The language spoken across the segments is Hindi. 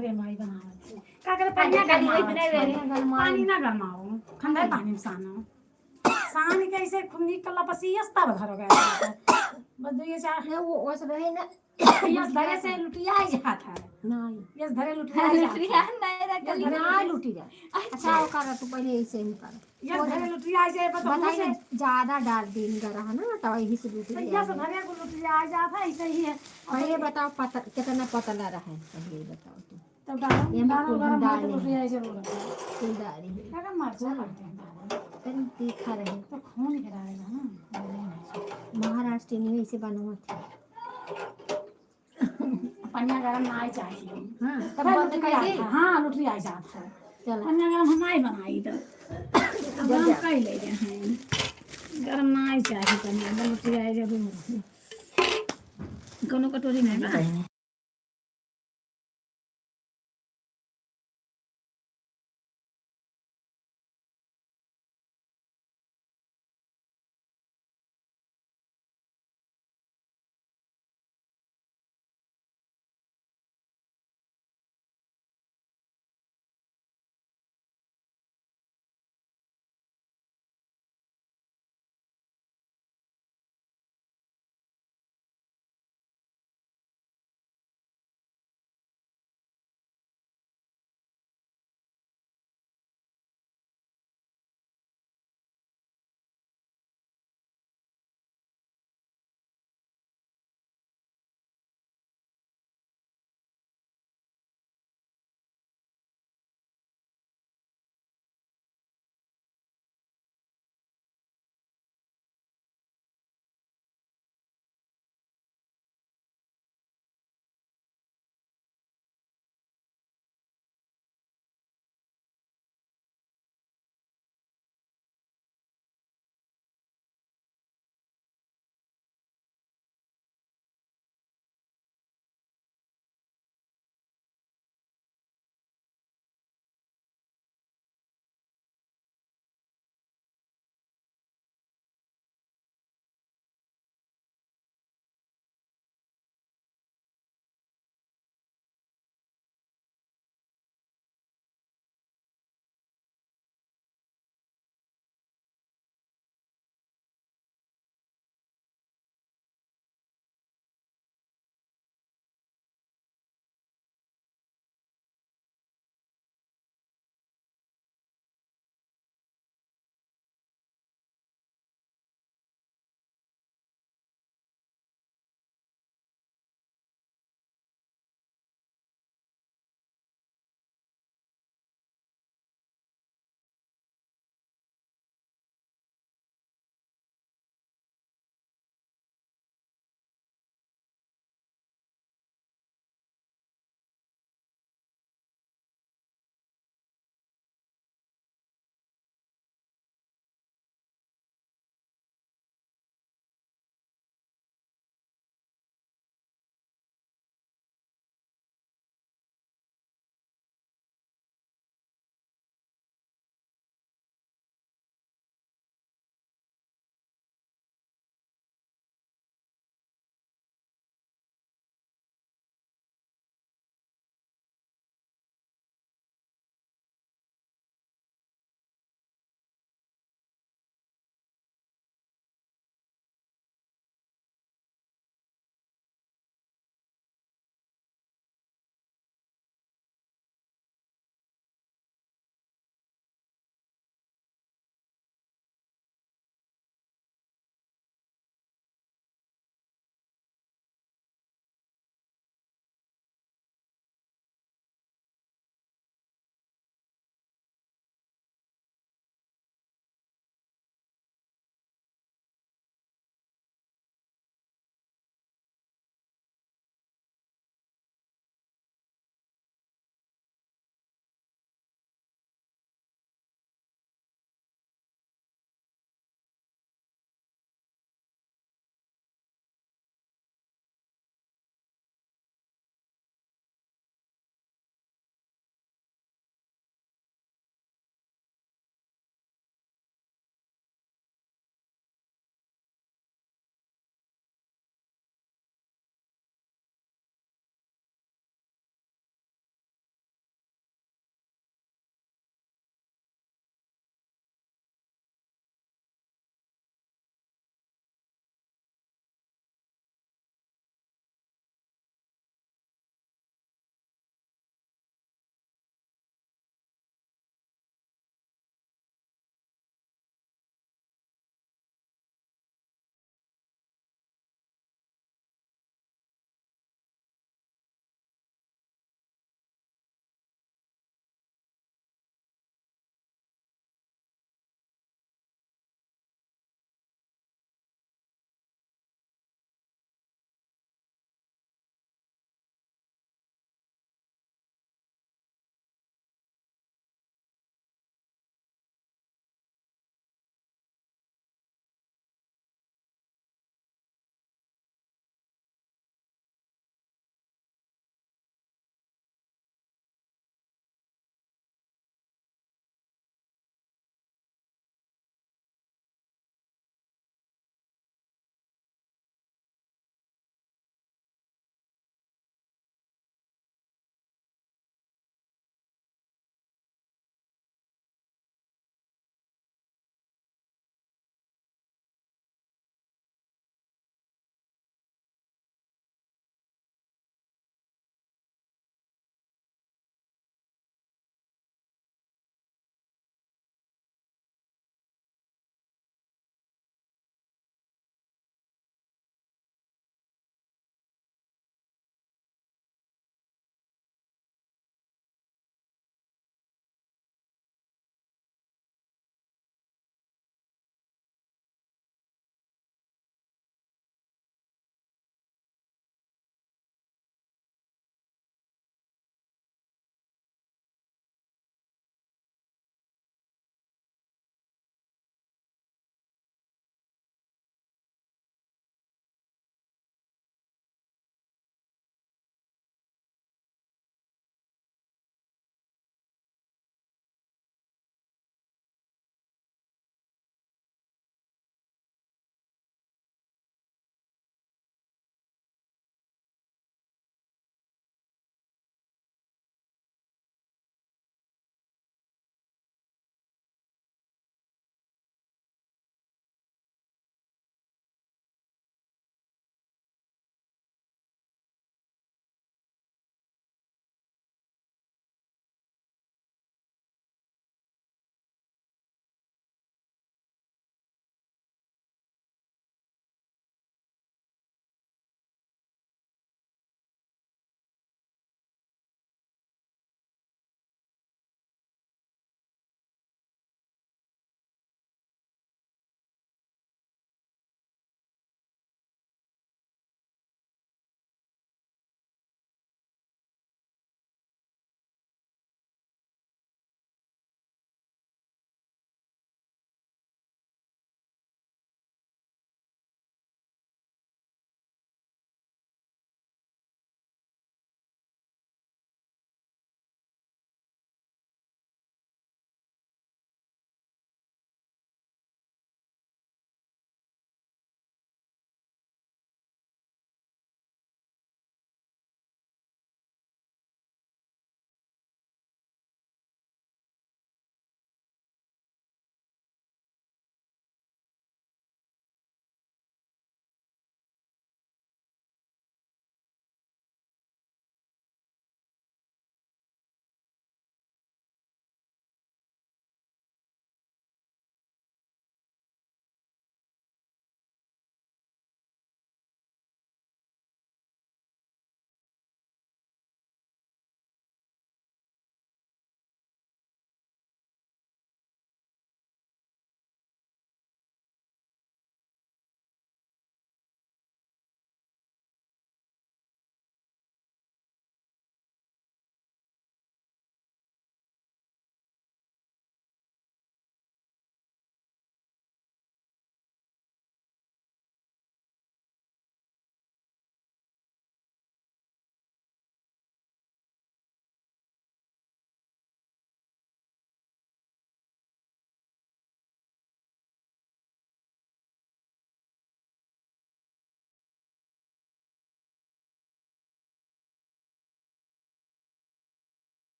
रे माई बनावत का करे पानी ना गरमाओ ठंडा पानी में सानो सान कैसे खुन्नी कल्ला पसीयस तब धर गया बस ये चाह वो ओस रहे ना यस धरे से लुटिया जात है नहीं यस धरे लुटिया नहीं रखली ना लूटी जाए अच्छा वो कर तू पहले ऐसे ही कर यस धरे लुटिया जाए बताइए से ज्यादा डाल दिन का रहा ना तो यही से लूटी जाए यस धरे को लुटिया जात है ऐसे ही है पहले बताओ पता कितना पतला रहा है पहले बताओ तो तब डालो ये डालो गरम डाल भात लुटिया जरूर फूल डाली है क्या मरचा लगते हैं तनी तीखा रहे तो खून के डालेगा ना महाराष्ट्र में ऐसे बना था पनिया गरम ना आई चाहिए हाँ तब तब बंद कर दिया हाँ लुटिया जात है चलो पनिया गरम हमारी बनाई तो गरम कर ले हैं गरम ना आई चाहिए पनिया लुटिया जरूर कोनो कटोरी नहीं ना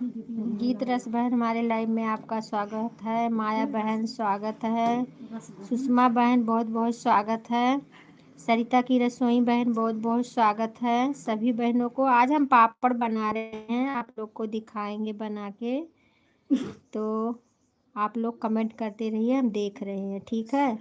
गीत रस बहन हमारे लाइव में आपका स्वागत है। माया बहन स्वागत है। सुषमा बहन बहुत बहुत स्वागत है। सरिता की रसोई बहन बहुत बहुत स्वागत है। सभी बहनों को आज हम पापड़ बना रहे हैं, आप लोग को दिखाएंगे बना के, तो आप लोग कमेंट करते रहिए, हम देख रहे हैं, ठीक है।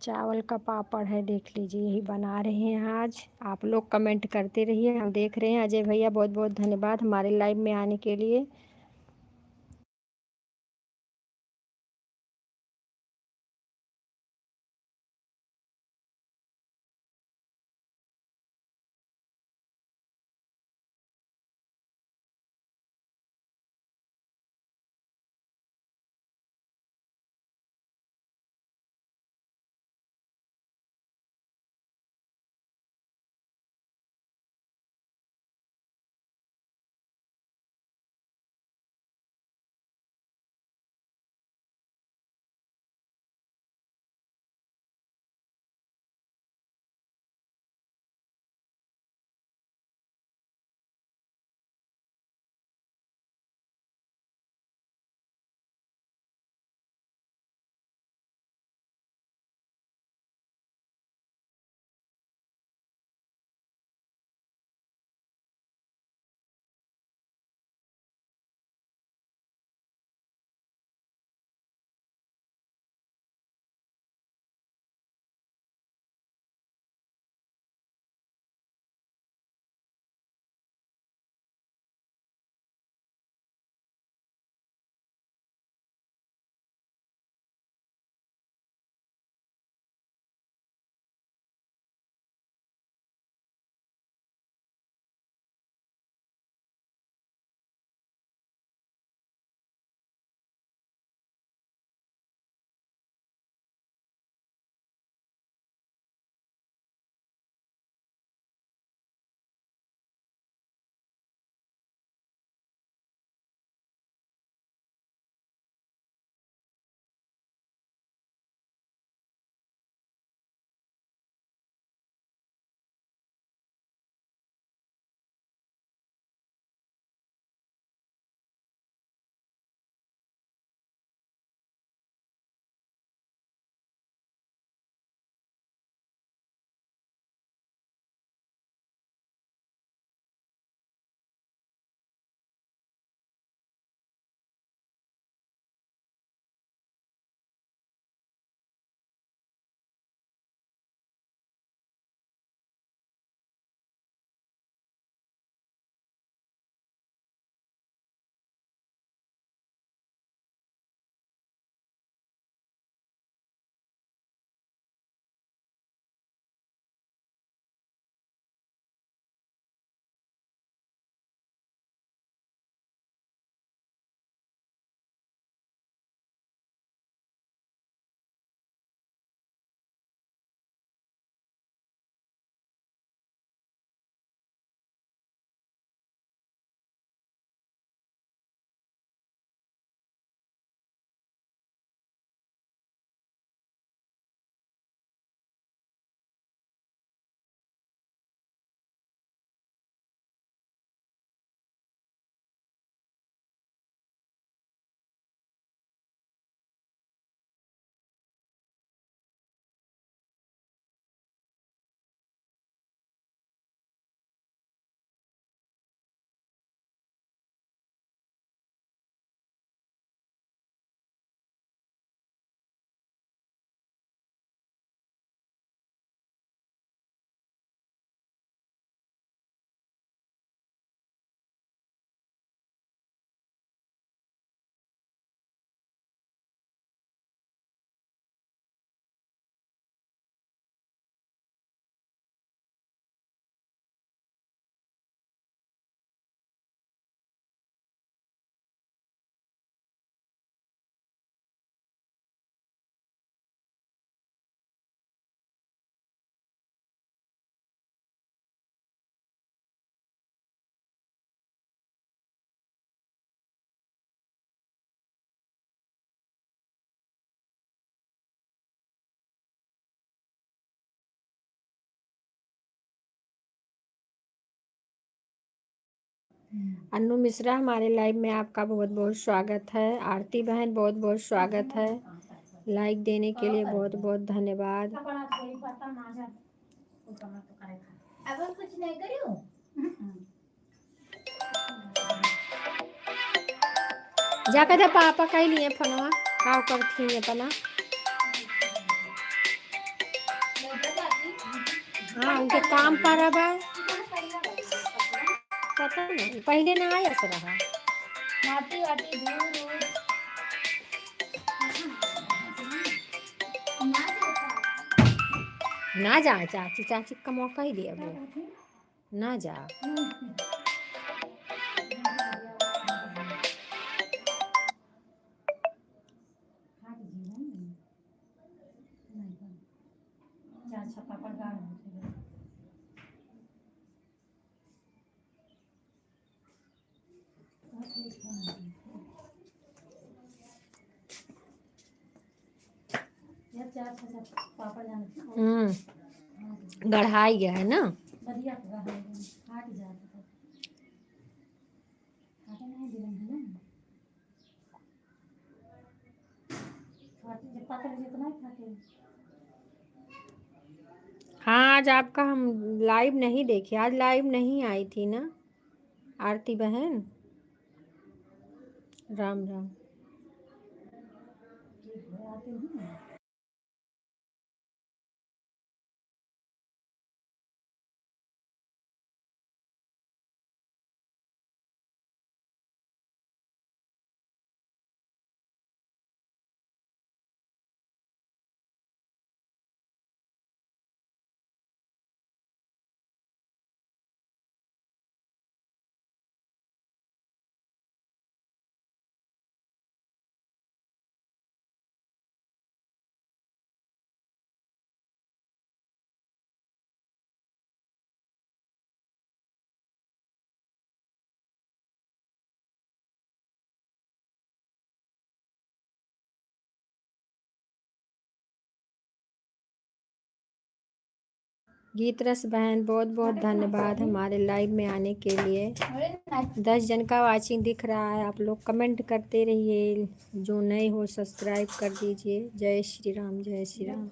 चावल का पापड़ है, देख लीजिए, यही बना रहे हैं आज। आप लोग कमेंट करते रहिए, हम देख रहे हैं। अजय भैया बहुत बहुत धन्यवाद हमारे लाइव में आने के लिए। अन्नू मिश्रा हमारे लाइव में आपका बहुत बहुत स्वागत है। आरती बहन बहुत बहुत स्वागत है। लाइक देने के लिए बहुत बहुत धन्यवाद। कुछ नहीं करियो। जाकर जा पापा कह लिए फोनवा का करथी अपना। हाँ उनके काम पर अब है। पता नहीं पहले ना आया से रहा। माटी वाटी दूर ना जा चाची, चाची का मौका ही दिया वो। ना जा। छप्पा पर गाड़ पापड़ गढ़ाई गया है ना। बढ़िया हाट जाता खाते नहीं दिलन है ना खाते जब पापड़ जितना ही खाते। हाँ आज आपका हम लाइव नहीं देखे, आज लाइव नहीं आई थी ना आरती बहन। राम राम। आते हैं गीत रस बहन बहुत बहुत धन्यवाद हमारे लाइव में आने के लिए। 10 जन का वाचिंग दिख रहा है। आप लोग कमेंट करते रहिए, जो नए हो सब्सक्राइब कर दीजिए। जय श्री राम, जय श्री राम।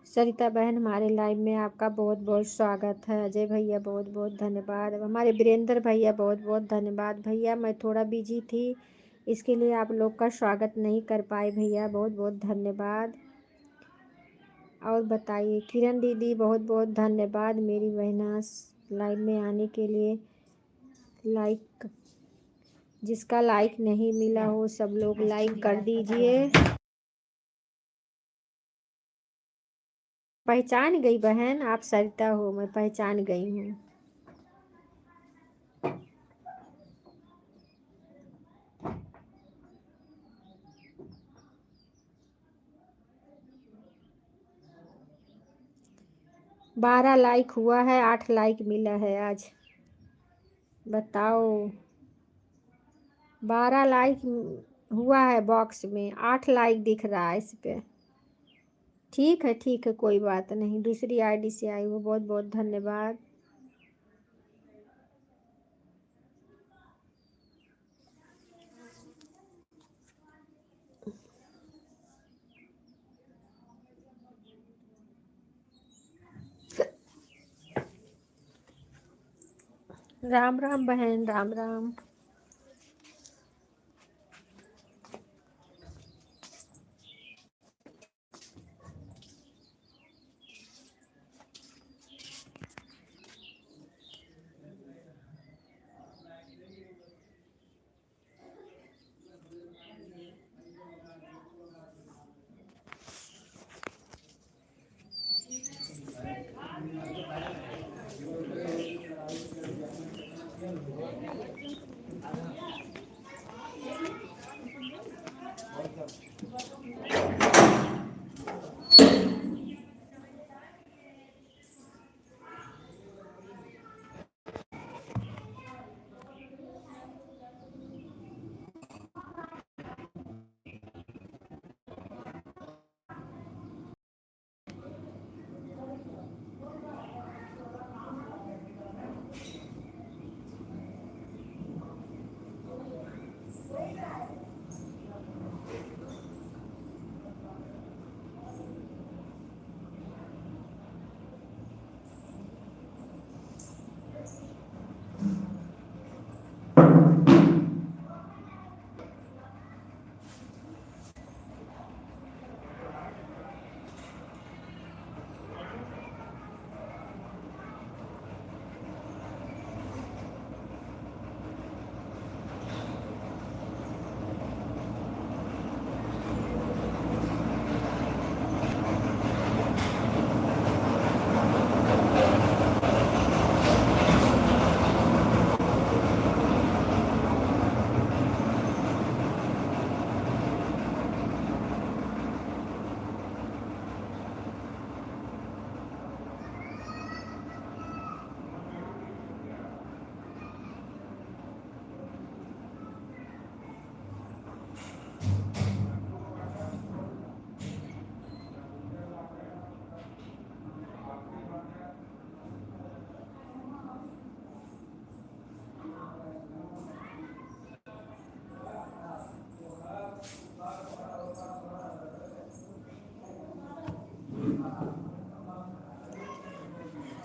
सरिता बहन हमारे लाइव में आपका बहुत बहुत स्वागत है। अजय भैया बहुत बहुत धन्यवाद। हमारे वीरेंद्र भैया बहुत बहुत धन्यवाद। भैया मैं थोड़ा बिजी थी, इसके लिए आप लोग का स्वागत नहीं कर पाए। भैया बहुत बहुत धन्यवाद। और बताइए किरण दीदी बहुत बहुत धन्यवाद मेरी बहना लाइव में आने के लिए। लाइक जिसका लाइक नहीं मिला हो सब लोग लाइक कर दीजिए। पहचान गई बहन, आप सरिता हो, मैं पहचान गई हूँ। 12 लाइक हुआ है, 8 लाइक मिला है आज। बताओ 12 लाइक हुआ है बॉक्स में, 8 लाइक दिख रहा है इस पे। ठीक है कोई बात नहीं। दूसरी आईडी से आई हूँ, बहुत बहुत धन्यवाद। राम राम बहन, राम राम।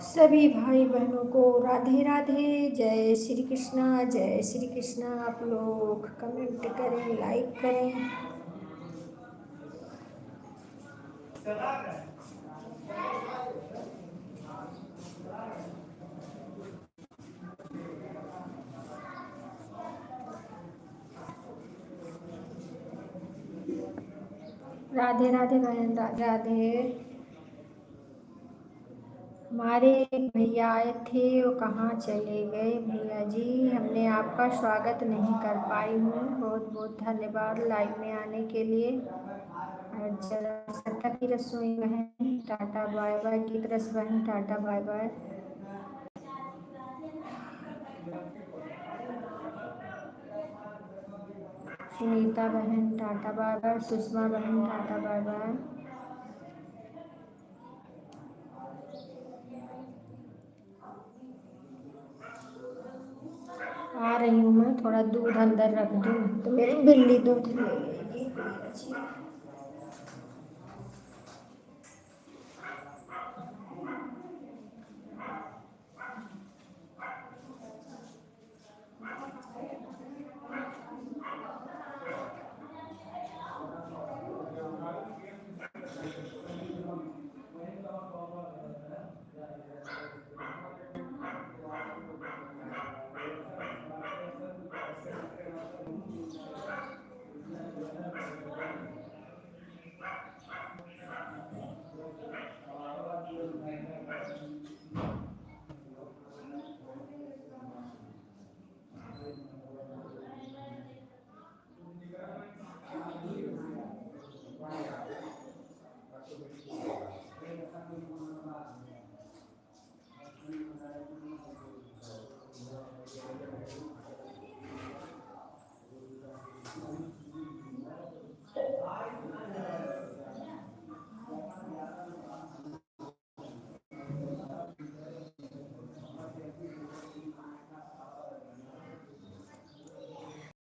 सभी भाई बहनों को राधे राधे, जय श्री कृष्णा, जय श्री कृष्णा। आप लोग कमेंट करें, लाइक करें। राधे राधे बहन, राधे राधे। हमारे एक भैया आए थे, वो कहाँ चले गए भैया जी? हमने आपका स्वागत नहीं कर पाई हूँ। बहुत बहुत धन्यवाद लाइव में आने के लिए। और जरा सरिता की रसोई बहन टाटा बाय बाय, की तरस बहन टाटा बाय बाय। सुनीता बहन टाटा बाय बाय, सुषमा बहन टाटा बाय बाय। आ रही हूँ मैं, थोड़ा दूध अंदर रख दूँ तो मेरी बिल्ली दूध ले लेगी।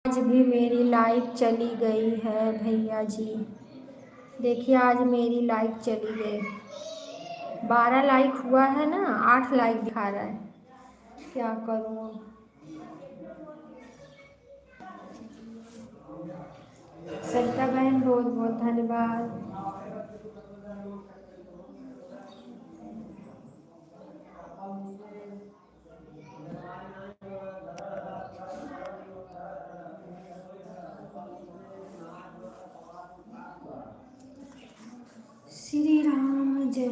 आज भी मेरी लाइक चली गई है भैया जी। देखिए आज मेरी लाइक चली गई। 12 लाइक हुआ है ना, 8 लाइक दिखा रहा है। क्या करूँ? सरिता बहन बहुत बहुत धन्यवाद। श्री राम जय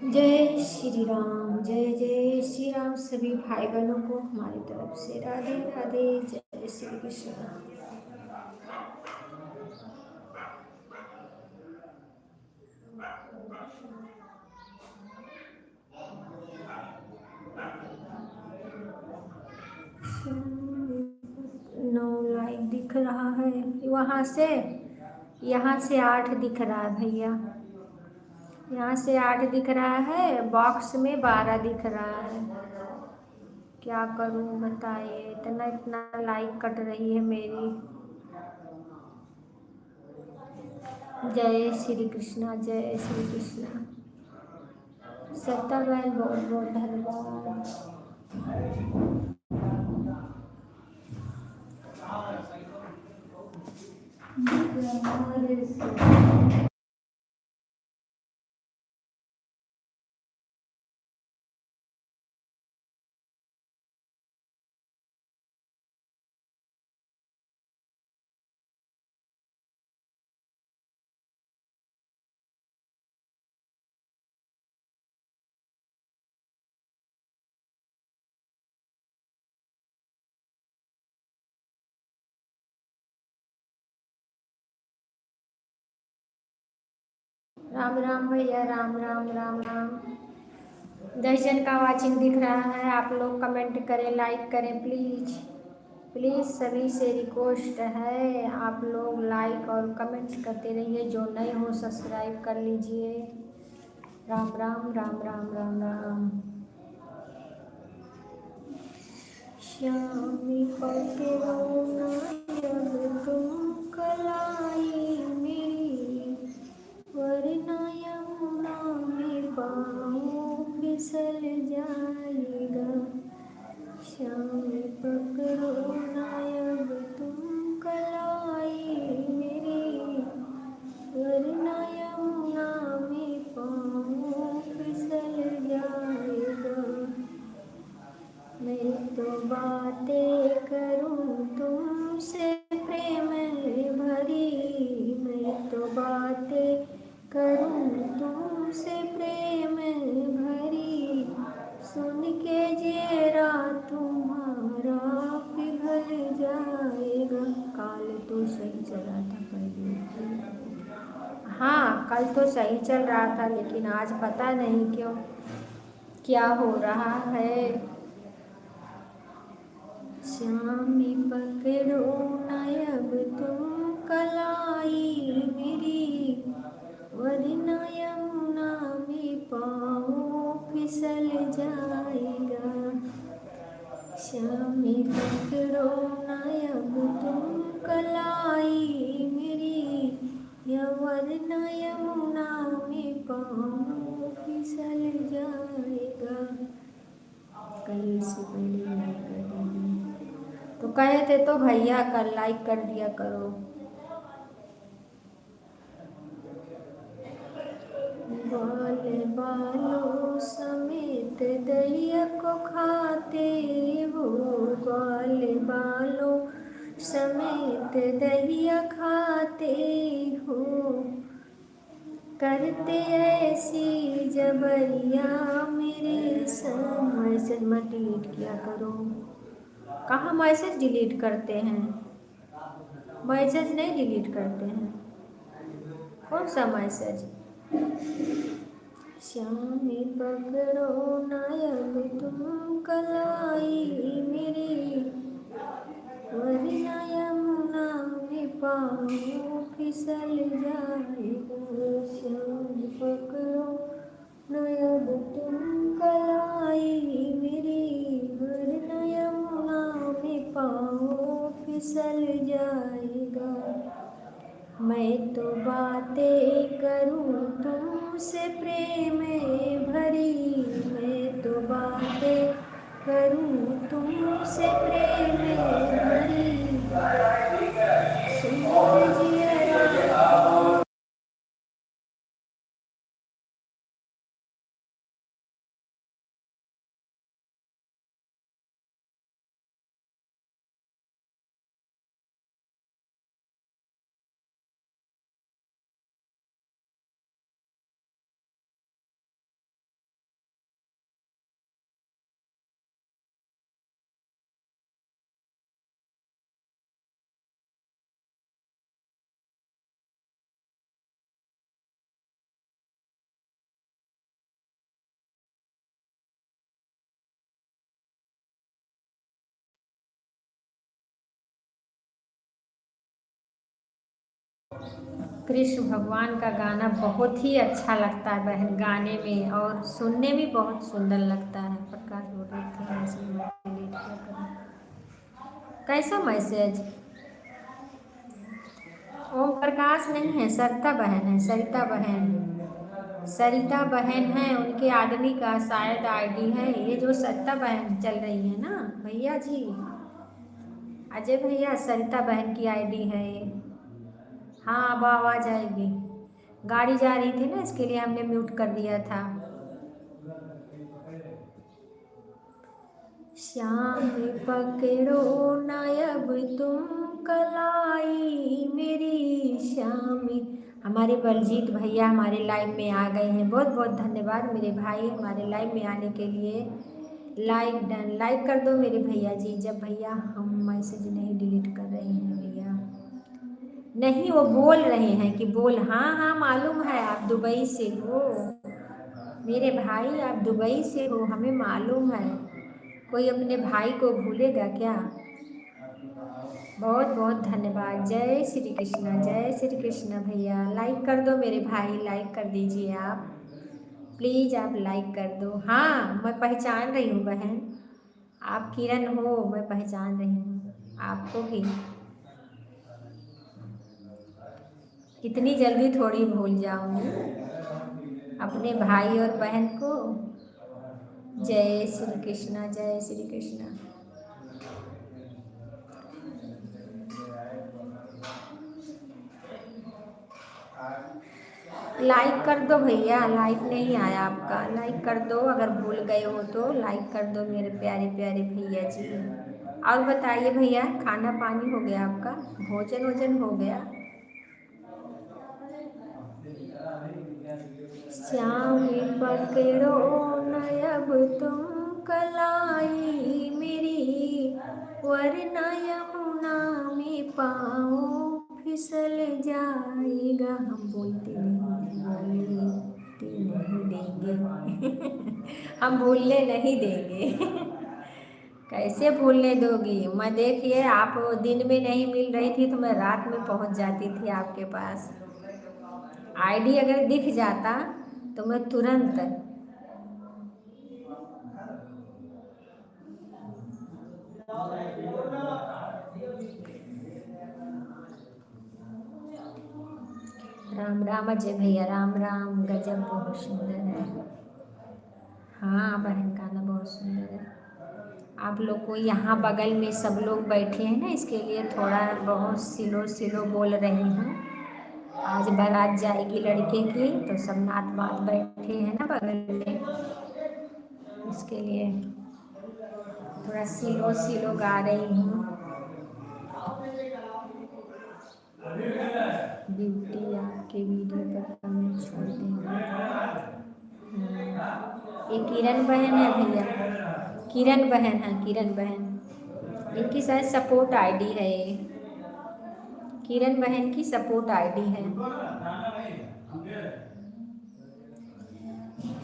जय जय श्री राम, जय जय श्री राम। सभी भाई बहनों को हमारी तरफ से राधे राधे, जय श्री कृष्ण। नौ लाइक दिख रहा है वहाँ से, यहाँ से 8 दिख रहा है भैया। यहाँ से 8 दिख रहा है, बॉक्स में 12 दिख रहा है। क्या करूँ बताइए? इतना इतना लाइक कट रही है मेरी। जय श्री कृष्णा, जय श्री कृष्णा। सत्ता बहन बहुत बहुत धन्यवाद। राम राम भैया, राम राम राम राम। 10 जन का वाचिंग दिख रहा है। आप लोग कमेंट करें, लाइक करें प्लीज प्लीज। सभी से रिक्वेस्ट है, आप लोग लाइक और कमेंट करते रहिए। जो नए हो सब्सक्राइब कर लीजिए। राम राम राम राम राम राम। श्यामी पकड़ो नायब तुम कलाई मेरी, वरना यमुना में पाँव फिसल जाएगा। श्यामी पकड़ो नायब तुम कलाई मेरी, वरना यमुना में पाँव फिसल जाएगा। मैं तो बातें करूं तुमसे प्रेम भरी, मैं तो बातें करूं तुमसे प्रेम भरी, सुन के जेरा तुम्हारा पिघल जाएगा। काल तो सही चला था पहले। हाँ कल तो सही चल रहा था, लेकिन आज पता नहीं क्यों क्या हो रहा है। श्यामी पकड़ो नायब तुम कलाई मेरी, वरना यमुना में पाँव श्यामी पकड़ो ना अब तुम कलाई मेरी, वरना यमुना में पाँव फिसल जाएगा। कल से पहले लाइक कर दीजिए। तो कहे थे तो भैया कल लाइक कर दिया करो। बाल बालों समेत दलिया को खाते हो, बाल बालों समेत दलिया खाते हो, करते ऐसी जबरिया मेरे संग। मैसेज मत डिलीट किया करो। कहाँ मैसेज डिलीट करते हैं? मैसेज नहीं डिलीट करते हैं। कौन सा मैसेज? श्यामी पकड़ो ना अब तुम कलाई मेरी, वरना यमुना में पाँव फिसल जाएगा। श्यामी पकड़ो ना अब तुम कलाई मेरी, वरना यमुना में पाँव फिसल जाएगा। मैं तो बातें करूं तुमसे प्रेम भरी, मैं तो बातें करूं तुमसे प्रेम भरी, सुन जिया। कृष्ण भगवान का गाना बहुत ही अच्छा लगता है बहन, गाने में और सुनने भी बहुत सुंदर लगता है। प्रकाश बोल रहे थे मैसेज डिलीट किया करो। कैसा मैसेज? ओम प्रकाश नहीं है, सरिता बहन है। सरिता बहन, सरिता बहन है। उनके आदमी का शायद आईडी है ये, जो सरिता बहन चल रही है ना भैया जी, अजय भैया, सरिता बहन की आईडी है ये। हाँ अब आवाज़ आएगी। गाड़ी जा रही थी ना, इसके लिए हमने म्यूट कर दिया था। श्याम पकड़ो ना अब तुम कलाई मेरी, श्याम। हमारे बलजीत भैया हमारे लाइव में आ गए हैं। बहुत बहुत धन्यवाद मेरे भाई हमारे लाइव में आने के लिए। लाइक डन, लाइक कर दो मेरे भैया जी। जब भैया हम मैसेज नहीं डिलीट कर रहे हैं भैया, नहीं वो बोल रहे हैं कि बोल। हाँ हाँ मालूम है आप दुबई से हो मेरे भाई, आप दुबई से हो हमें मालूम है। कोई अपने भाई को भूलेगा क्या? बहुत बहुत धन्यवाद। जय श्री कृष्णा, जय श्री कृष्णा भैया। लाइक कर दो मेरे भाई, लाइक कर दीजिए आप प्लीज़, आप लाइक कर दो। हाँ मैं पहचान रही हूँ बहन, आप किरण हो, मैं पहचान रही हूँ आपको भी। इतनी जल्दी थोड़ी भूल जाऊंगी अपने भाई और बहन को। जय श्री कृष्णा, जय श्री कृष्णा। लाइक कर दो भैया, लाइक नहीं आया आपका, लाइक कर दो। अगर भूल गए हो तो लाइक कर दो मेरे प्यारे प्यारे भैया जी। और बताइए भैया, खाना पानी हो गया आपका? भोजन वोजन हो गया? श्याम पकड़ो न अब तुम कलाई मेरी, वरना यमुना में पाँव फिसल जाएगा। हम बोलते नहीं देंगे हम भूलने नहीं देंगे कैसे भूलने दोगी? मैं देखिए आप दिन में नहीं मिल रही थी तो मैं रात में पहुंच जाती थी आपके पास। आईडी अगर दिख जाता तो मैं तुरंत। राम राम अजय भैया, राम राम। गजब, बहुत सुंदर है। हाँ बहन, गाना बहुत सुंदर है। आप लोग को यहाँ बगल में सब लोग बैठे हैं ना, इसके लिए थोड़ा बहुत सिलो सिलो बोल रही हूँ। आज बारात जाएगी लड़के की, तो सब नात बात बैठे हैं ना बगल में, इसके लिए थोड़ा सिलो सिलो गा रही हूँ। ब्यूटी आपके वीडियो पर कमेंट छोड़ देंगे। ये किरण बहन है भैया, किरण बहन है, किरण बहन। इनकी शायद सपोर्ट आईडी है ये, किरण बहन की सपोर्ट आईडी है।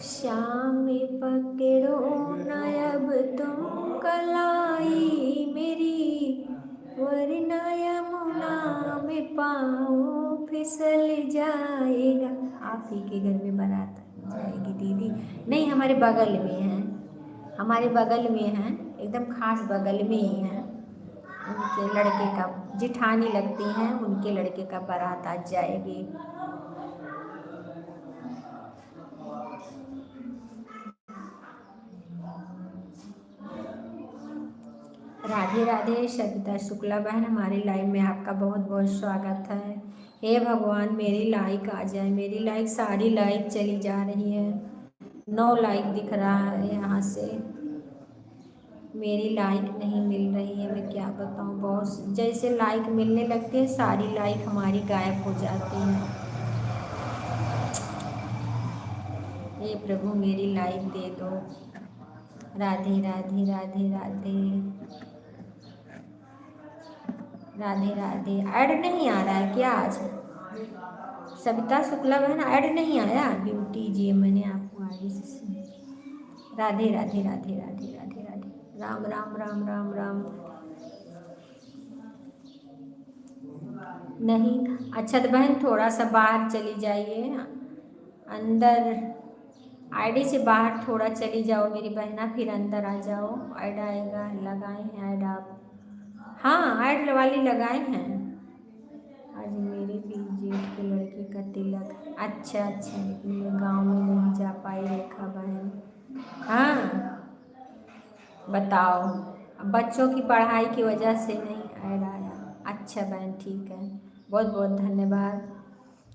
श्याम पकड़ो न अब तुम कलाई मेरी, वरना यमुना में पाँव फिसल जाएगा। आप ही के घर में बारात जाएगी दीदी? नहीं, हमारे बगल में है, हमारे बगल में है, एकदम खास बगल में ही है। उनके लड़के का, जिठानी लगती हैं, उनके लड़के का बारात आज जाएगी। राधे राधे सविता शुक्ला बहन, हमारे लाइव में आपका बहुत बहुत स्वागत है। हे भगवान, मेरी लाइक आ जाए, मेरी लाइक, सारी लाइक चली जा रही है। 9 लाइक दिख रहा है यहाँ से, मेरी लाइक नहीं मिल रही है। मैं क्या बताऊँ, बहुत जैसे लाइक मिलने लगती है सारी लाइक हमारी गायब हो जाती है। हे प्रभु, मेरी लाइक दे दो। राधे राधे राधे राधे राधे राधे। ऐड नहीं आ रहा है क्या आज? सविता शुक्ला बहन, ऐड नहीं आया? ब्यूटी जी, मैंने आपको आगे से। राधे राधे राधे राधे राधे राधे, राम राम राम राम राम। नहीं, अच्छा तो बहन थोड़ा सा बाहर चली जाइए, अंदर आईडी से बाहर थोड़ा चली जाओ मेरी बहना, फिर अंदर आ जाओ। ऐड आएगा, लगाए हैं ऐड आप? हाँ, ऐड वाली लगाए हैं। आज मेरे भी जेठ के लड़के का तिलक। अच्छा अच्छा, लेकिन मैं गाँव में नहीं जा पाई रेखा बहन। हाँ बताओ, अब बच्चों की पढ़ाई की वजह से नहीं ऐड आया। अच्छा बहन, ठीक है, बहुत बहुत धन्यवाद।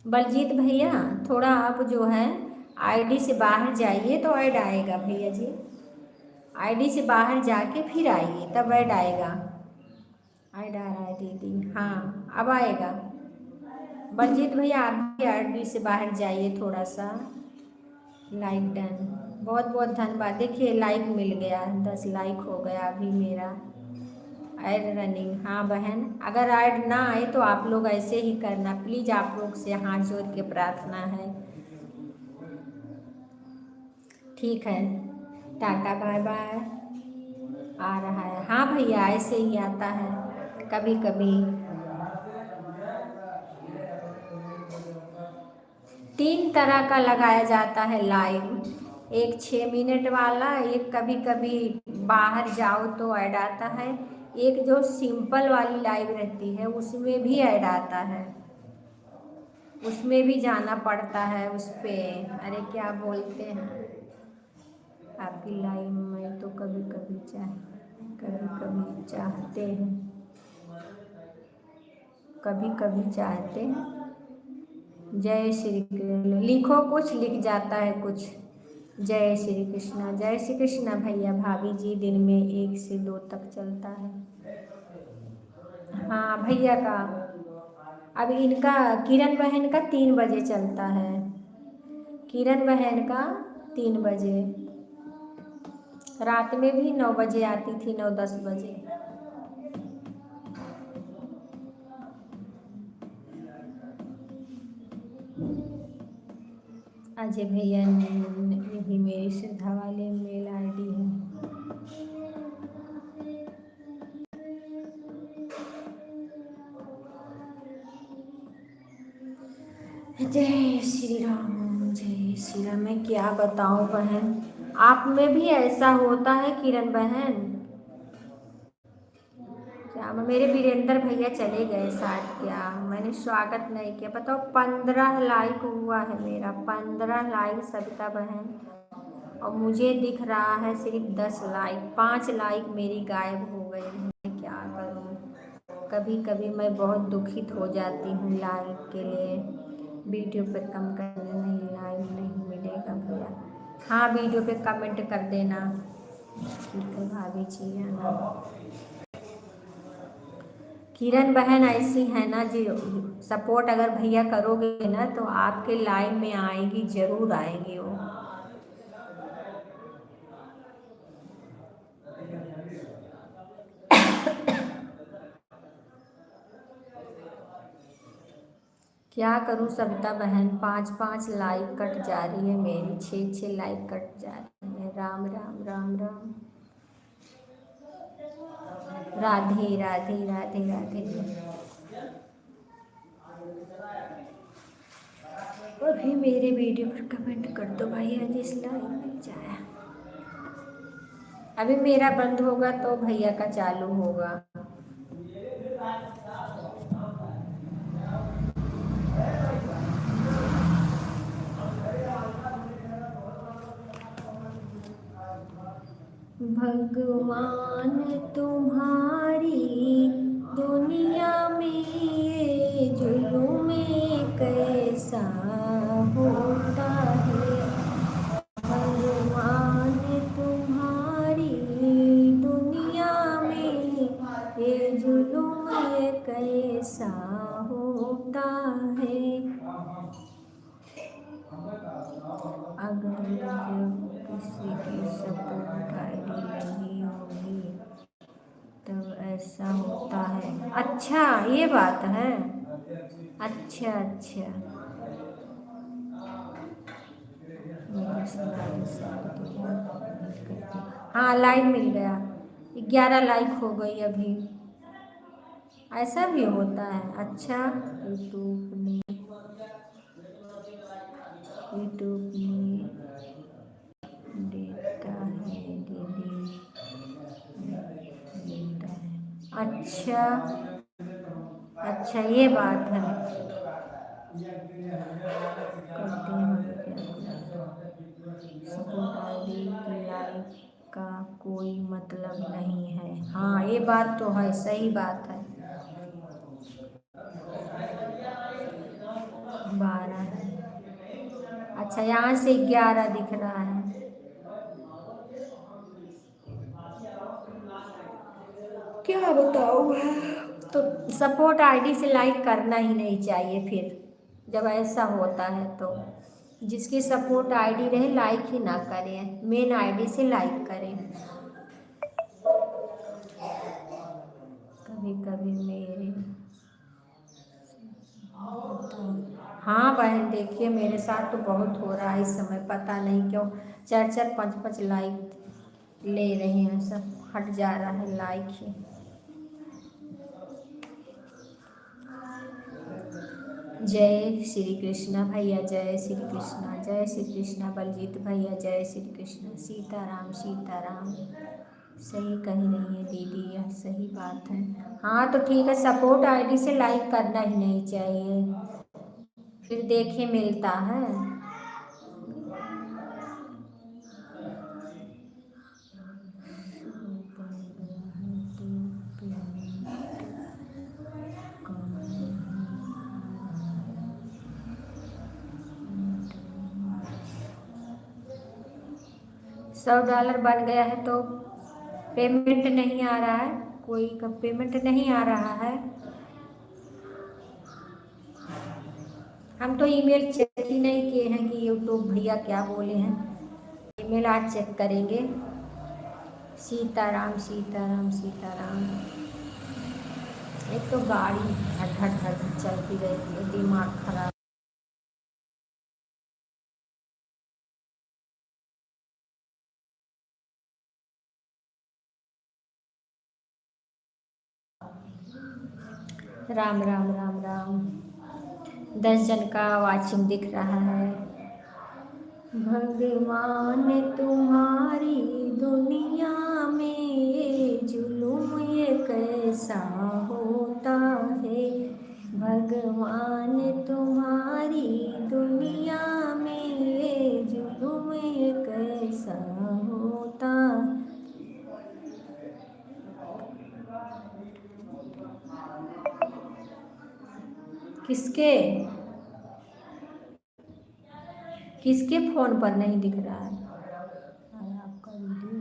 बलजीत भैया, थोड़ा आप जो है आईडी से बाहर जाइए तो ऐड आएगा भैया जी। आईडी से बाहर जाके फिर आइए, तब ऐड आएगा। ऐड आ रहा है दीदी, हाँ अब आएगा। बलजीत भैया, आप भी आईडी से बाहर जाइए थोड़ा सा। लाइक डन, बहुत बहुत धन्यवाद। देखिए लाइक मिल गया, 10 लाइक हो गया अभी मेरा। ऐड रनिंग, हाँ बहन, अगर ऐड ना आए तो आप लोग ऐसे ही करना प्लीज़, आप लोग से हाथ जोड़ के प्रार्थना है। ठीक है, टाटा बाय बाय। आ रहा है, हाँ भैया ऐसे ही आता है कभी कभी। 3 तरह का लगाया जाता है लाइव, एक 6 मिनट वाला, एक कभी कभी बाहर जाओ तो ऐड आता है, एक जो सिंपल वाली लाइव रहती है उसमें भी ऐड आता है, उसमें भी जाना पड़ता है उस पर। अरे क्या बोलते हैं, आपकी लाइव में तो कभी कभी चाहते हैं, कभी कभी चाहते हैं। जय श्री कृष्ण लिखो, कुछ लिख जाता है कुछ। जय श्री कृष्णा, जय श्री कृष्णा भैया भाभी जी, दिन में 1 से 2 तक चलता है। हाँ भैया का, अब इनका किरण बहन का 3 बजे चलता है, किरण बहन का 3 बजे, रात में भी 9 बजे आती थी, 9-10 बजे। अजय भैया, यही मेरी श्रद्धा वाले मेल आईडी है। जय श्री राम, जय श्री राम। मैं क्या बताऊं बहन, आप में भी ऐसा होता है किरण बहन? अब मेरे वीरेंद्र भैया चले गए शायद, क्या मैंने स्वागत नहीं किया। बताओ 15 लाइक हुआ है मेरा, 15 लाइक सविता बहन, और मुझे दिख रहा है सिर्फ 10 लाइक। 5 लाइक मेरी गायब हो गई है, मैं क्या करूँ। कभी कभी मैं बहुत दुखित हो जाती हूँ लाइक के लिए। वीडियो पर कम करने नहीं, लाइक नहीं मिलेगा भैया। हाँ वीडियो पे कमेंट कर देना। ठीक है भाभी जी है ना। किरण बहन ऐसी है ना जी, सपोर्ट अगर भैया करोगे ना तो आपके लाइन में आएगी, जरूर आएंगी वो। क्या करूं सविता बहन, 5-5 लाइक कट जा रही है मेरी, 6-6 लाइक कट जा रही है। राम राम राम राम। राधे राधे राधे राधे। अभी मेरे वीडियो पर कमेंट कर दो भाई, आज इस लाइक मिल जाए। अभी मेरा बंद होगा तो भैया का चालू होगा। भगवान तुम्हारी दुनिया में ये जुल्म कैसा होता है। भगवान तुम्हारी दुनिया में ये जुल्म कैसा होता है। अगर जब किसी की सपोर्ट आईडी लगी होगी तब ऐसा होता है। अच्छा ये बात है। अच्छा अच्छा। हाँ लाइक मिल गया, 11 लाइक हो गई अभी। ऐसा भी होता है। अच्छा यूट्यूब में देता है दीदी, देता है। अच्छा अच्छा ये बात है। करते हैं क्या, सपोर्ट आईडी की लाइक का कोई मतलब नहीं है। हाँ ये बात तो है, सही बात है। 12 है। अच्छा यहाँ से 11 दिख रहा है। क्या बताऊँ। तो सपोर्ट आईडी से लाइक करना ही नहीं चाहिए फिर, जब ऐसा होता है तो। जिसकी सपोर्ट आईडी रहे लाइक ही ना करें, मेन आईडी से लाइक करें। कभी कभी मेरे, हाँ बहन देखिए मेरे साथ तो बहुत हो रहा है इस समय, पता नहीं क्यों 4-4 5-5 लाइक ले रहे हैं, सब हट जा रहा है लाइक ही। जय श्री कृष्णा भैया, जय श्री कृष्णा, जय श्री कृष्णा बलजीत भैया, जय श्री कृष्णा। सीताराम सीताराम। सही कही रही है दीदी, यह सही बात है। हाँ तो ठीक है, सपोर्ट आईडी से लाइक करना ही नहीं चाहिए, फिर देखे मिलता है। $100 बन गया है तो पेमेंट नहीं आ रहा है, कोई का पेमेंट नहीं आ रहा है। हम तो ईमेल चेक ही नहीं किए हैं कि यूट्यूब भैया क्या बोले हैं। ईमेल आज चेक करेंगे। सीताराम सीताराम सीताराम। एक तो गाड़ी हट हट हट चलती रहती है, दिमाग खराब। राम राम राम राम। 10 जन का वाचिंग दिख रहा है। भगवान तुम्हारी दुनिया में ये जुल्म ये कैसा होता है। भगवान तुम्हारी दुनिया में ये जुल्म ये कैसा होता। किसके किसके फोन पर नहीं दिख रहा है आपका वीडियो?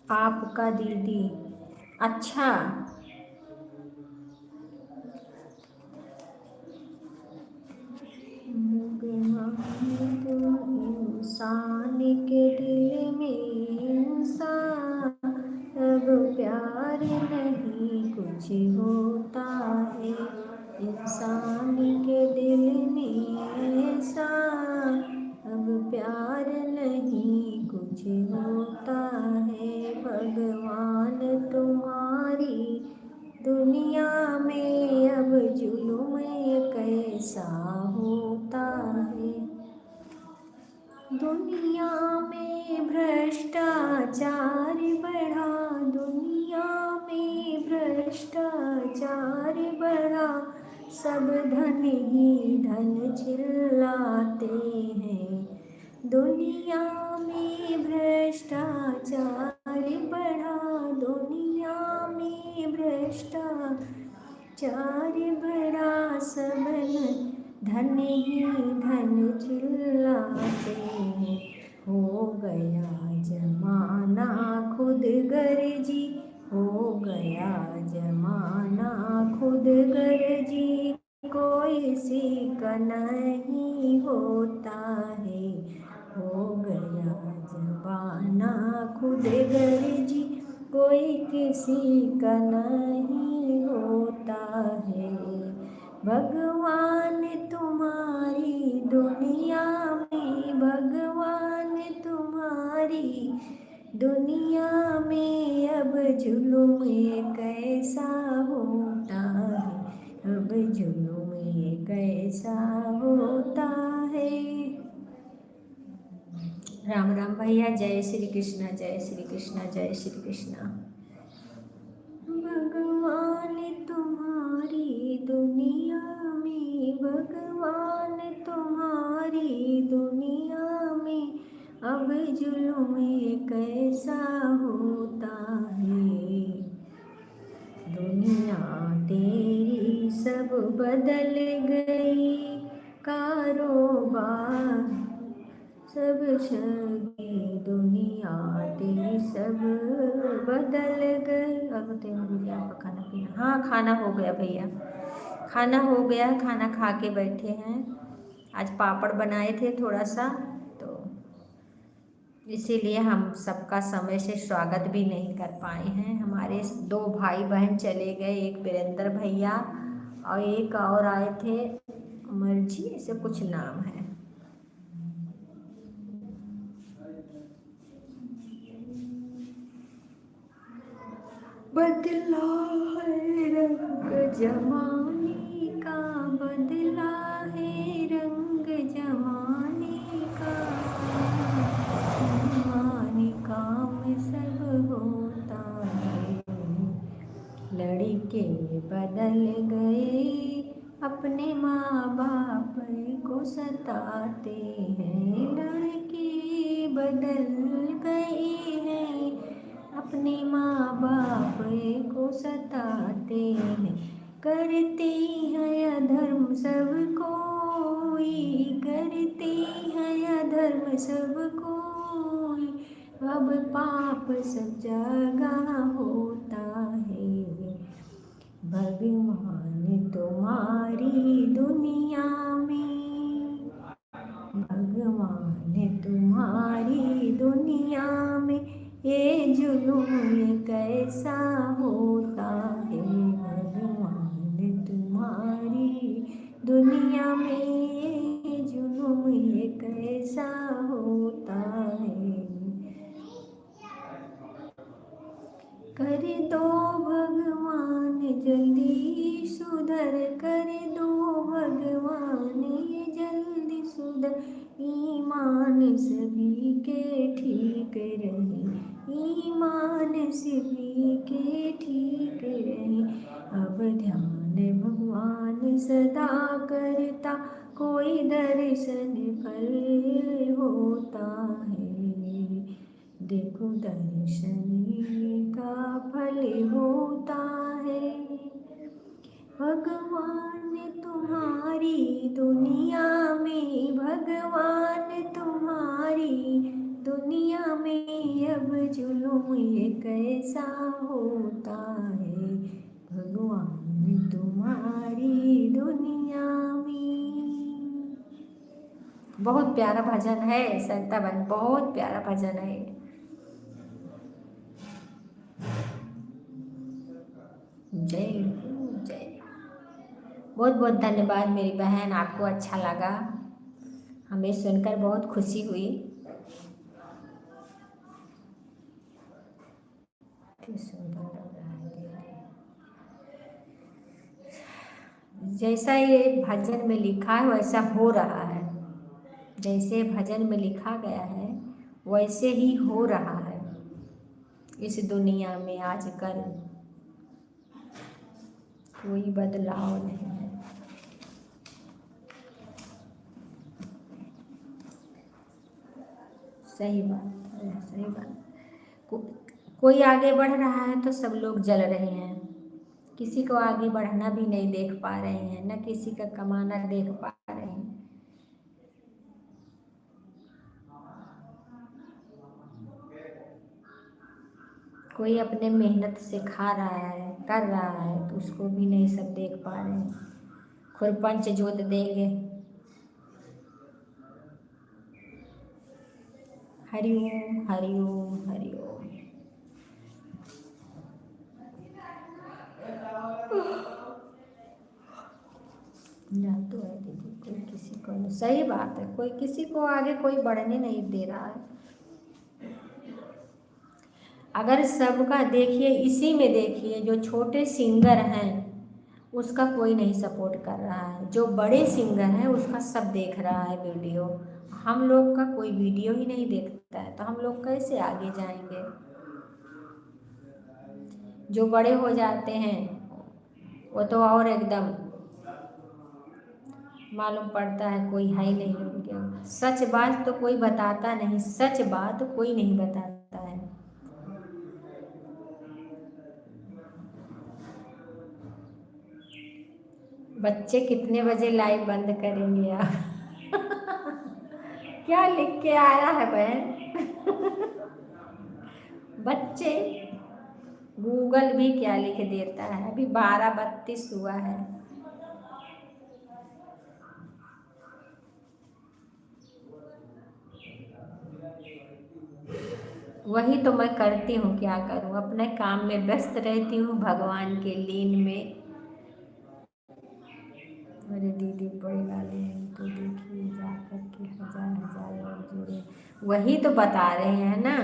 आपका दीदी, अच्छा। इंसान के दिल में इंसान अब प्यार नहीं कुछ होता है। इंसान के दिल में इंसान अब प्यार नहीं कुछ होता है। भगवान तुम्हारी दुनिया में अब जुल्म कैसा होता है। दुनिया में भ्रष्टाचार बढ़ा, दुनिया में भ्रष्टाचार बढ़ा, सब धन ही धन चिल्लाते हैं। दुनिया में भ्रष्टाचार बढ़ा, दुनिया में भ्रष्टाचार बढ़ा, सब धन ही धन चिल्लाते हैं। हो गया जमाना खुद गर्जी, हो गया जमाना खुद गर्जी, कोई किसी का नहीं होता है। हो गया जमाना खुद गर्जी, कोई किसी का नहीं होता है। भगवान तुम्हारी दुनिया में, भगवान तुम्हारी दुनिया में अब जुल्म कैसा होता है। अब जुल्म कैसा होता है। राम राम भैया, जय श्री कृष्णा, जय श्री कृष्णा, जय श्री कृष्णा। भगवान तुम्हारी दुनिया में, भगवान तुम्हारी दुनिया में अब जुल्म कैसा होता है। दुनिया तेरी सब बदल गई, कारोबार सब छगी, दुनिया तेरी सब बदल गई। अब तेरा आपका खाना पीना? हाँ, खाना हो गया भैया, खाना हो गया, खाना खा के बैठे हैं। आज पापड़ बनाए थे थोड़ा सा, तो इसीलिए हम सबका समय से स्वागत भी नहीं कर पाए हैं। हमारे 2 भाई बहन चले गए, एक वीरेंद्र भैया और एक और आए थे, मर्जी ऐसे कुछ नाम है। बदला है रंग जमाने का, बदला है रंग जमाने का, जमाने काम सब होता है। लड़के बदल गए, अपने माँ बाप को सताते हैं। लड़के बदल गए हैं, अपने माँ बाप को सताते हैं। करते हैं अधर्म सब कोई, करते हैं अधर्म सब कोई, अब पाप सब जगह होता है। भगवान तुम्हारी दुनिया में, भगवान तुम्हारी दुनिया में ये जुल्म कैसा होता है। भगवान तुम्हारी दुनिया में ये जुल्म कैसा होता है। कर दो भगवान जल्दी सुधर, कर दो भगवान ये जल्दी सुधर, ईमान सभी के ठीक रहे, ईमान सभी के ठीक रहे। अब ध्यान भगवान सदा करता, कोई दर्शन फल होता है। देखो दर्शन का फल होता है। भगवान तुम्हारी दुनिया में, भगवान तुम्हारी दुनिया में, अब जुल्म ये कैसा होता है। भगवान तुम्हारी दुनिया में। बहुत प्यारा भजन है सरिता बहन, बहुत प्यारा भजन है। जय जय। बहुत बहुत धन्यवाद मेरी बहन, आपको अच्छा लगा, हमें सुनकर बहुत खुशी हुई। सुंदर लग रहा है। जैसा ये भजन में लिखा है वैसा हो रहा है, जैसे भजन में लिखा गया है वैसे ही हो रहा है इस दुनिया में। आजकल कोई बदलाव नहीं है। सही बात है, सही बात। कोई आगे बढ़ रहा है तो सब लोग जल रहे हैं, किसी को आगे बढ़ना भी नहीं देख पा रहे हैं, न किसी का कमाना देख पा रहे हैं। कोई अपने मेहनत से खा रहा है, कर रहा है, तो उसको भी नहीं सब देख पा रहे हैं। खुरपंच जोत देंगे। हरिओम हरिओम हरिओम। या तो है दीदी, कोई किसी को नहीं। सही बात है, कोई किसी को आगे कोई बढ़ने नहीं दे रहा है। अगर सबका देखिए, इसी में देखिए जो छोटे सिंगर हैं उसका कोई नहीं सपोर्ट कर रहा है, जो बड़े सिंगर हैं उसका सब देख रहा है वीडियो। हम लोग का कोई वीडियो ही नहीं देखता है, तो हम लोग कैसे आगे जाएंगे। जो बड़े हो जाते हैं वो तो और एकदम मालूम पड़ता है कोई है ही नहीं उनके। सच बात तो कोई बताता नहीं, सच बात कोई नहीं बताता है। बच्चे कितने बजे लाइव बंद करेंगे आप? क्या लिख के आया है बहन? बच्चे गूगल भी क्या लिख देता है। अभी 12:32 हुआ है। वही तो मैं करती हूँ, क्या करूँ, अपने काम में व्यस्त रहती हूँ, भगवान के लीन में। अरे दीदी बड़े वाले हैं तो देखिए जा कर के हजार और जुड़े, वही तो बता रहे हैं ना।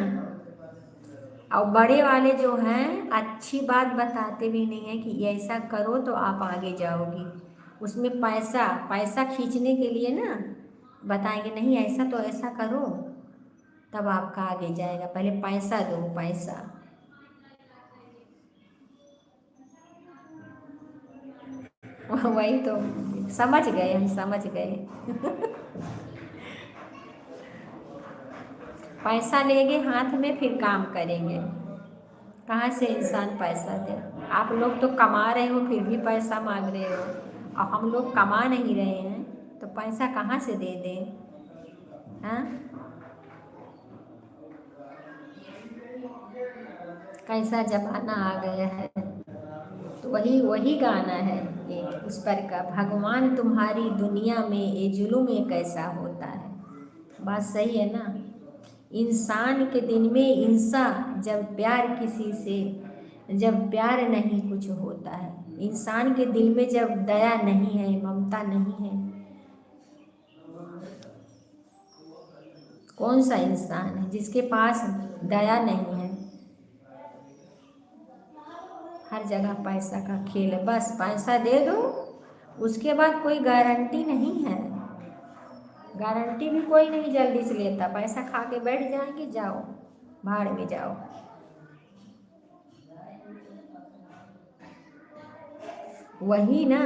और बड़े वाले जो हैं अच्छी बात बताते भी नहीं है कि ऐसा करो तो आप आगे जाओगी। उसमें पैसा पैसा खींचने के लिए ना बताएंगे, नहीं ऐसा तो ऐसा करो तब आपका आगे जाएगा, पहले पैसा दो पैसा। वही तो समझ गए, हम समझ गए। पैसा लेंगे हाथ में फिर काम करेंगे, कहाँ से इंसान पैसा दे। आप लोग तो कमा रहे हो फिर भी पैसा मांग रहे हो, और हम लोग कमा नहीं रहे हैं तो पैसा कहाँ से दे दें। हाँ, कैसा जमाना आ गया है। तो वही वही गाना है एक उस पर का, भगवान तुम्हारी दुनिया में ये जुल्म ये कैसा होता है। बात सही है ना। इंसान के दिन में इंसा, जब प्यार किसी से, जब प्यार नहीं कुछ होता है। इंसान के दिल में जब दया नहीं है, ममता नहीं है, कौन सा इंसान है जिसके पास दया नहीं है। हर जगह पैसा का खेल है, बस पैसा दे दो, उसके बाद कोई गारंटी नहीं है, गारंटी भी कोई नहीं जल्दी से लेता। पैसा खा के बैठ जाएंगे, जाओ भाड़ में जाओ। वही ना,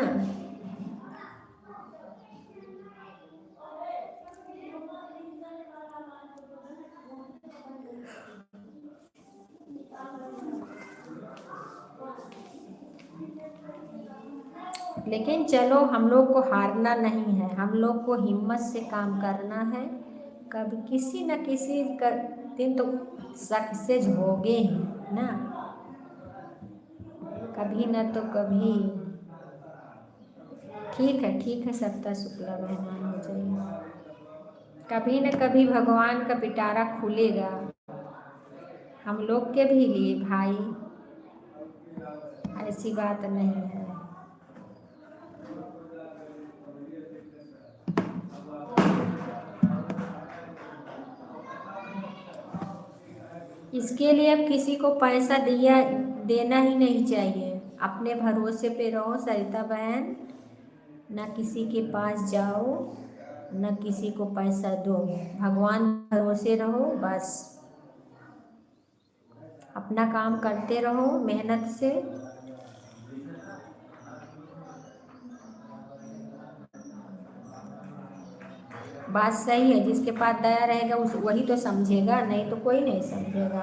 लेकिन चलो हम लोग को हारना नहीं है, हम लोग को हिम्मत से काम करना है। कभी किसी न किसी दिन तो सक्सेस होगे ही ना, कभी न तो कभी। ठीक है सत्ता शुक्ला मेहमान हो जाइए। कभी न कभी भगवान का पिटारा खुलेगा हम लोग के भी लिए भाई, ऐसी बात नहीं है। इसके लिए अब किसी को पैसा देना ही नहीं चाहिए। अपने भरोसे पे रहो सरिता बहन, ना किसी के पास जाओ, ना किसी को पैसा दो, भगवान भरोसे रहो बस। अपना काम करते रहो मेहनत से। बात सही है, जिसके पास दया रहेगा उस वही तो समझेगा, नहीं तो कोई नहीं समझेगा।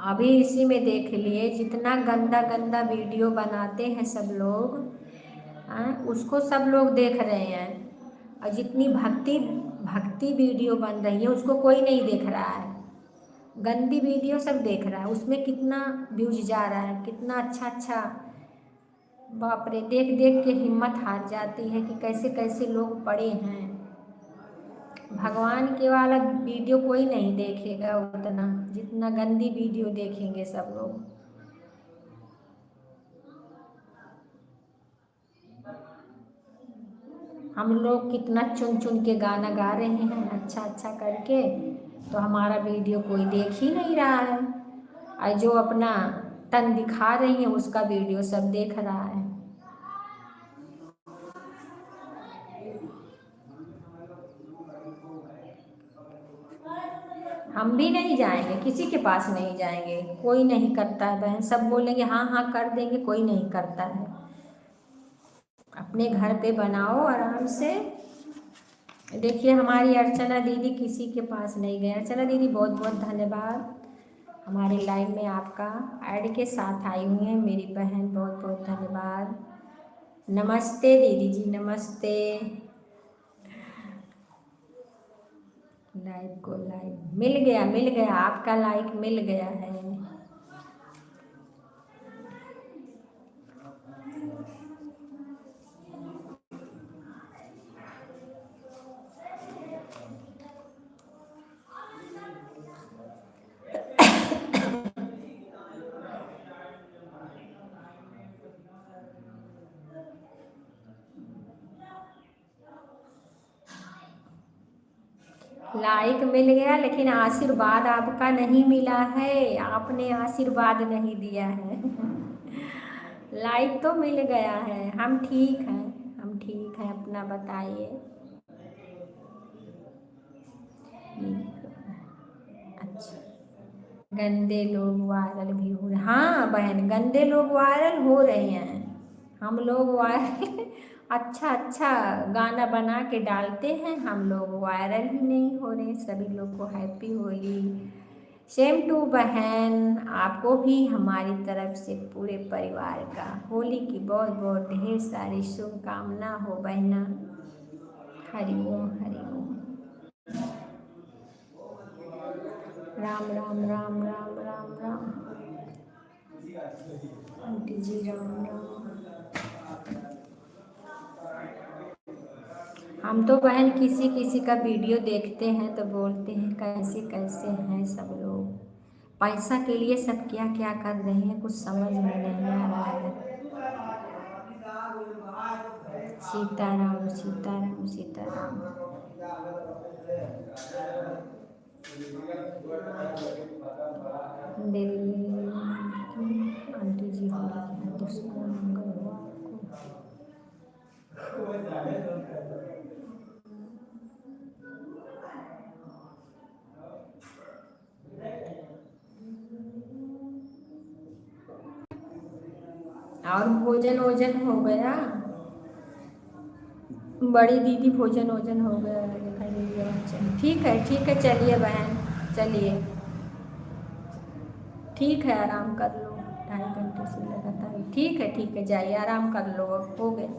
अभी इसी में देख लिए, जितना गंदा गंदा वीडियो बनाते हैं सब लोग, उसको सब लोग देख रहे हैं। और जितनी भक्ति भक्ति वीडियो बन रही है उसको कोई नहीं देख रहा है, गंदी वीडियो सब देख रहा है। उसमें कितना व्यूज जा रहा है, कितना अच्छा अच्छा, बाप रे, देख देख के हिम्मत हार जाती है कि कैसे कैसे लोग पड़े हैं। भगवान के वाला वीडियो कोई नहीं देखेगा उतना, जितना गंदी वीडियो देखेंगे सब लोग। हम लोग कितना चुन चुन के गाना गा रहे हैं अच्छा अच्छा करके, तो हमारा वीडियो कोई देख ही नहीं रहा है। और जो अपना तन दिखा रही है उसका वीडियो सब देख रहा है। हम भी नहीं जाएंगे, किसी के पास नहीं जाएंगे, कोई नहीं करता है बहन। सब बोलेंगे हाँ हाँ कर देंगे, कोई नहीं करता है। अपने घर पे बनाओ आराम से। देखिए हमारी अर्चना दीदी किसी के पास नहीं गए। अर्चना दीदी बहुत बहुत धन्यवाद, हमारे लाइव में आपका ऐड के साथ आई हुई हैं मेरी बहन, बहुत बहुत धन्यवाद। नमस्ते दीदी जी, नमस्ते। लाइव को लाइव मिल गया, आपका लाइक मिल गया है। लाइक मिल गया, लेकिन आशीर्वाद आपका नहीं मिला है, आपने आशीर्वाद नहीं दिया है। लाइक तो मिल गया है, हम ठीक हैं, हम ठीक हैं, अपना बताइए। अच्छा, गंदे लोग वायरल भी हो रहे, हाँ बहन गंदे लोग वायरल हो रहे हैं। हम लोग वायरल अच्छा अच्छा गाना बना के डालते हैं, हम लोग वायरल ही नहीं हो रहे। सभी लोग को हैप्पी होली। सेम टू बहन, आपको भी हमारी तरफ से पूरे परिवार का होली की बहुत बहुत ढेर सारी शुभकामना हो बहना। हरिओम हरिओम। राम राम राम राम राम राम। आंटी जी राम राम। हम तो बहन किसी किसी का वीडियो देखते हैं तो बोलते हैं कैसे कैसे हैं सब लोग, पैसा के लिए सब क्या क्या कर रहे हैं, कुछ समझ में नहीं आ रहा है। सीताराम सीताराम सीताराम। दिल की आंटी जी हो रही है, दूसरा मंगल हो आपको। और भोजन वोजन हो गया? बड़ी दीदी भोजन वोजन हो गया? दिखाई दे दिया। ठीक है चलिए बहन, चलिए ठीक है, आराम कर लो, 2.5 घंटे से लगातार। ठीक है जाइए आराम कर लो, अब हो गए।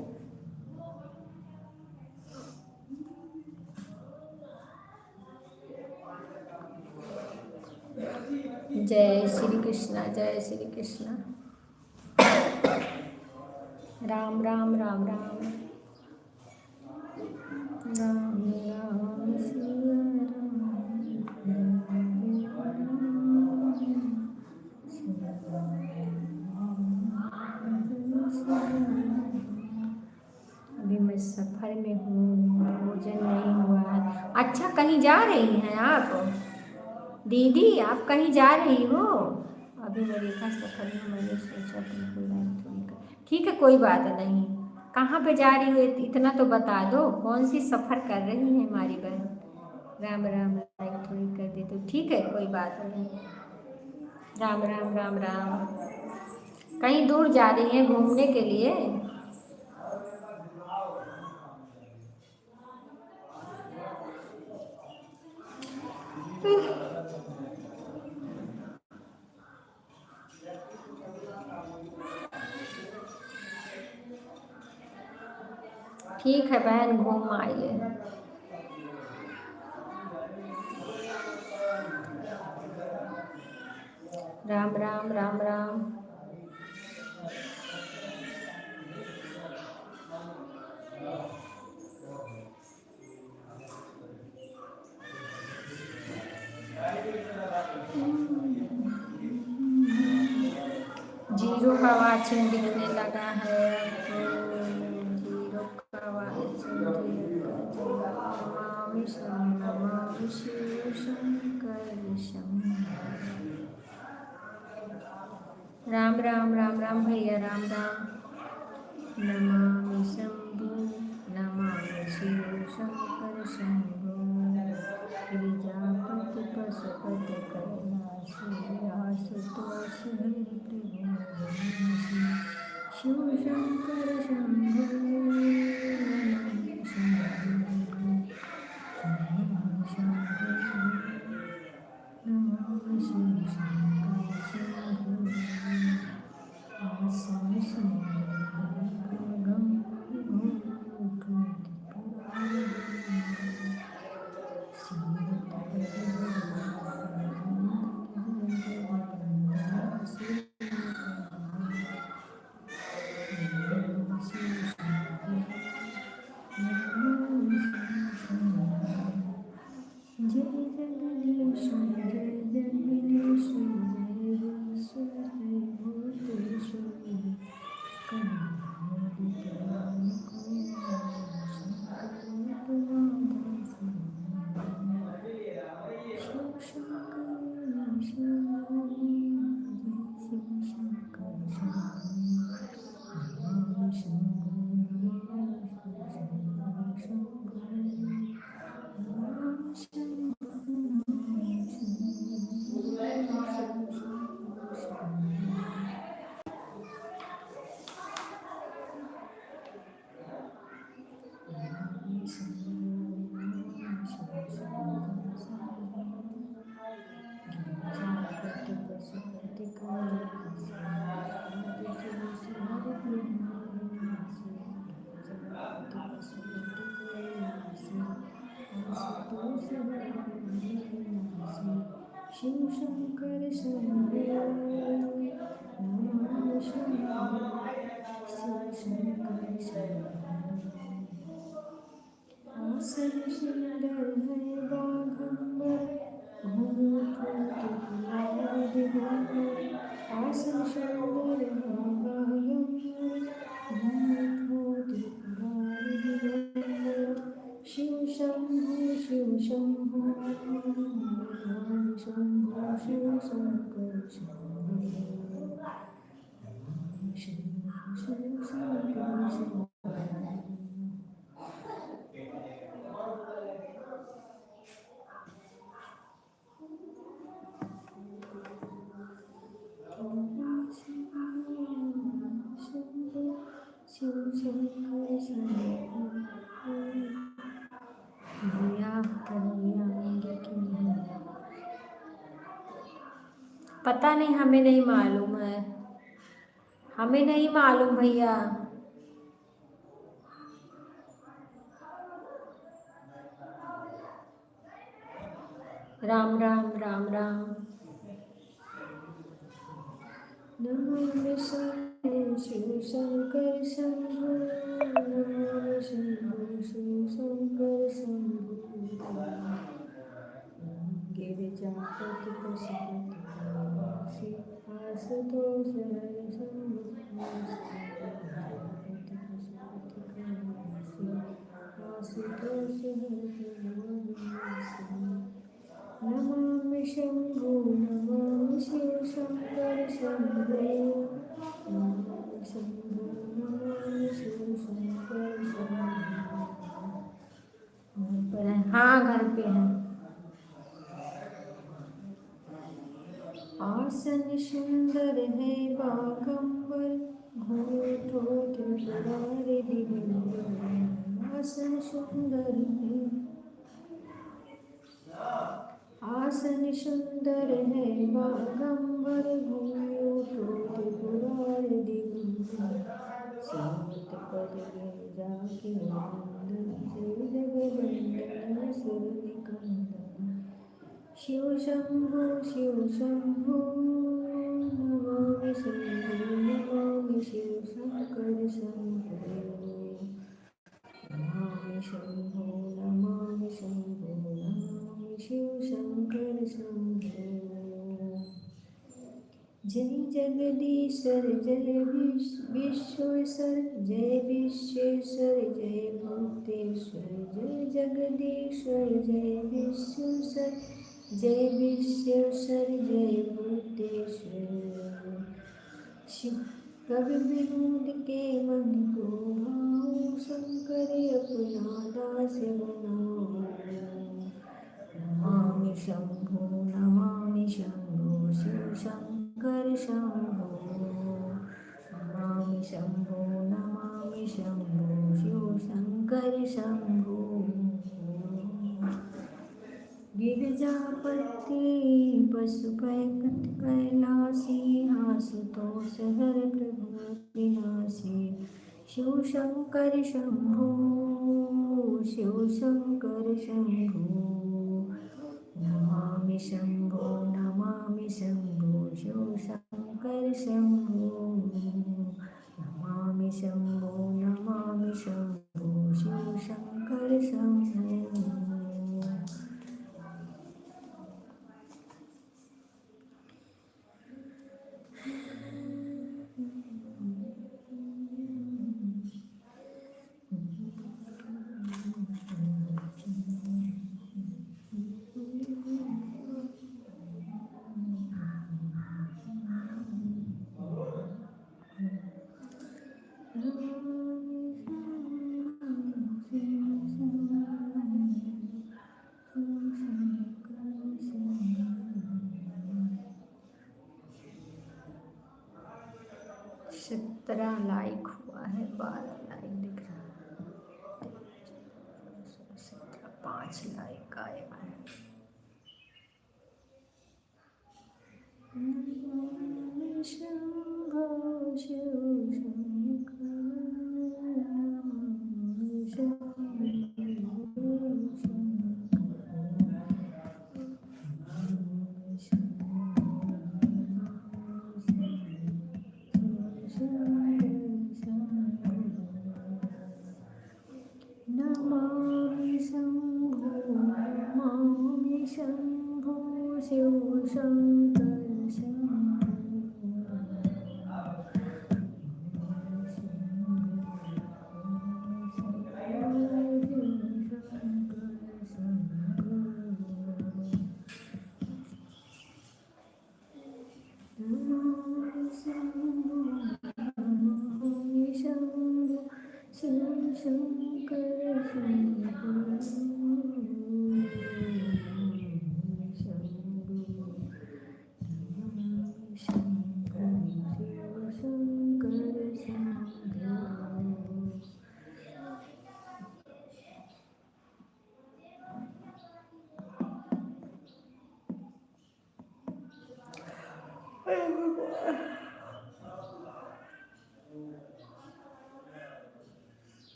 जय श्री कृष्णा, जय श्री कृष्णा। राम राम राम राम राम राम सिया अभी मैं सफ़र में हूँ, भोजन नहीं हुआ है। अच्छा, कहीं जा रही हैं आप दीदी? आप कहीं जा रही हो? अभी मैं रेखा सफ़र में, मैंने सोचा बिल्कुल नहीं। ठीक है, कोई बात नहीं। कहाँ पे जा रही हो इतना तो बता दो, कौन सी सफ़र कर रही है हमारी बहन? राम राम, लाइक थोड़ी कर दे तो ठीक है, कोई बात नहीं। राम राम राम राम। कहीं दूर जा रही हैं घूमने के लिए? ठीक है बहन, घूम आइए। राम राम राम राम। जीरो का वाचिंग दिखने लगा है, तो जीरो का वाचिंग नमामि शिव शंकर शंभो। राम राम राम राम भैया, राम राम। नमामि शंभु, नमामि शिव शंकर शंभो। गिरिजापति पशुपति कैलासी, आशुतोष हरि त्रिभुवनवासी। शिव शंकर शंभो, नमामि शंभो, नमामि शंभो, नमामि शिव शंकर शंभो। आसन सुंदर गम जय जगदीश, जय जगदीश, जय ईश्वर, जय भूतेश्वर। शिव शंकर शंभो, नमामि शंभो, शिव शंकर शंभो। आसन सुंदर है बाघंबर, घूंघट त्रिपुरारि दिगंबर। आसन सुंदर है बाघंबर, घूंघट त्रिपुरारि दिगंबर। शिव शंभो, शिव शंभो, शंभो शिव शंकर शंभो शंभो शिव शंकर शंभो। शिव शंकर शंभो। भैया कन्हैया की पता नहीं, हमें नहीं मालूम है, हमें नहीं मालूम भैया। राम राम राम राम। नमामि शिव शंकर शंभो। नमामि शंभो शिव शंकर शंभो। गिरिजापति पशुपति कैलासी आशुतोष हर शंभो। गिरिजापति पशुपति कैलासी आशुतोष हर शंभो। नमामि शंभो नमामि शिव शंकर शंभो। नमामि शंभो नमामि शिव शंकर शंभो। घर पर है? हाँ घर पे है। आसन सुंदर है बागंबर घूंघटों त्रिपुरारि दिगंबर। आसन सुंदर है, आसन सुंदर है बागंबर घूंघटों त्रिपुरारि दिगंबर। सेवत पद गिरजा के नंदन जय जगवंदन सुर निकंदन। शिव शंभो नमामि शंभो नमामि शिव शंकर शंभो। नमामि शंभो नमामि शंभो नमामि शिव शंकर शंभो। जय जगदीश्वर जय विश्वेश्वर जय विश्वेश्वर जय भूतेश्वर। जय जगदीश्वर जय विश्वेश्वर जय विश्वेश्वर जय भूतेश्वर। शिव कवि विनोद के मन को भाओ शंकर अपना दास बनाओ। नमामि शंभो शिव शंकर शंभो। नमामि शंभो शिव शंकर शंभो। गिरिजापति पशुपति कैलासी आशुतोष हर प्रभु विनाशी। शिव शंकर शंभो शिव शंकर शंभो। नमामि शंभो शिव शंकर शंभो। नमामि शंभो शिव शंकर शंभो। सत्रह लाइक हुआ है, 12 लाइक दिख रहा है, 17 5 लाइक आए हैं। शंभो शिव शंकर नमामि शंभो शिव शंकर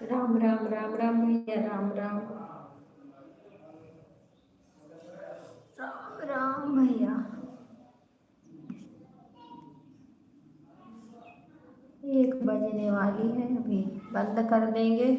राम राम राम राम भैया, राम राम राम राम भैया। 1 बजने वाली है, अभी बंद कर देंगे।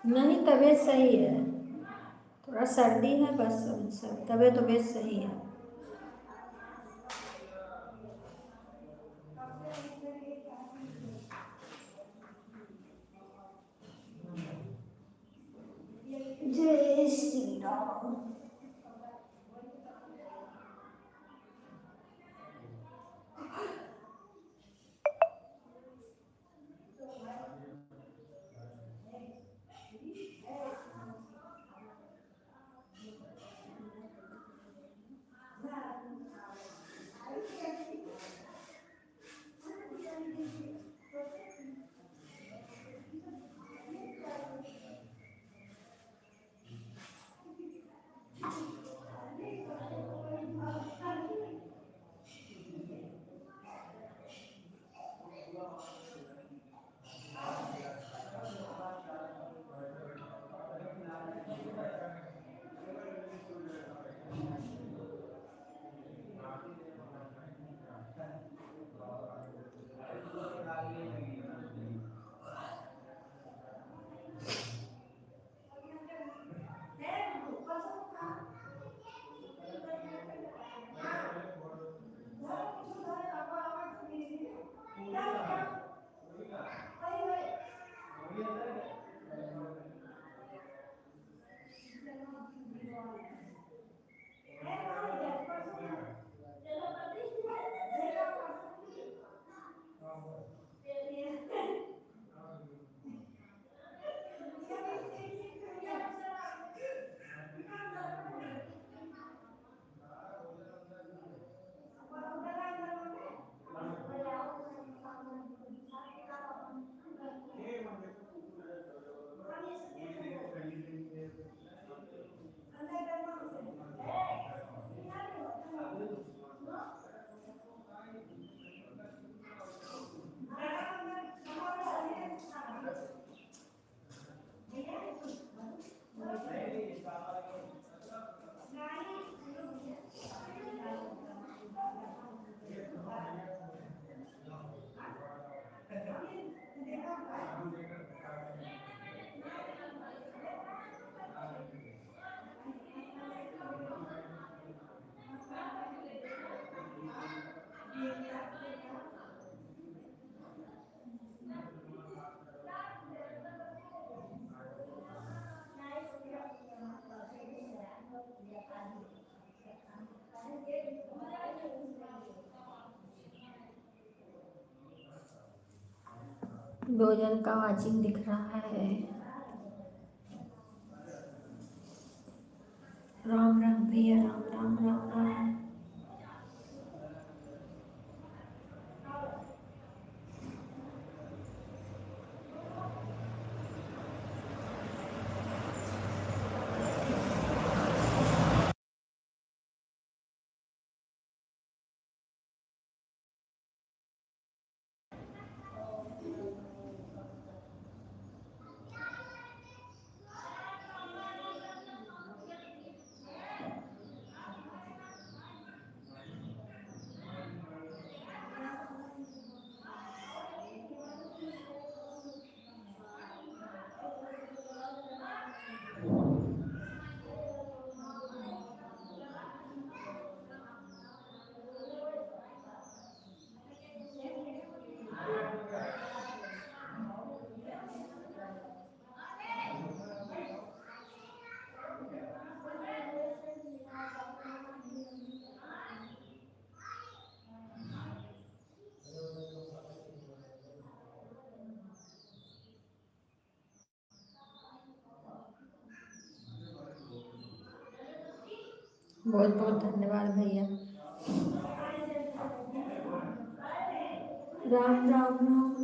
नहीं, तबीयत सही है, थोड़ा सर्दी है बस, सब तबीयत सही है। जय श्री राम। भोजन का वाचिंग दिख रहा है। राम राम भैया, राम राम राम राम। बहुत बहुत धन्यवाद भैया। राम राम राम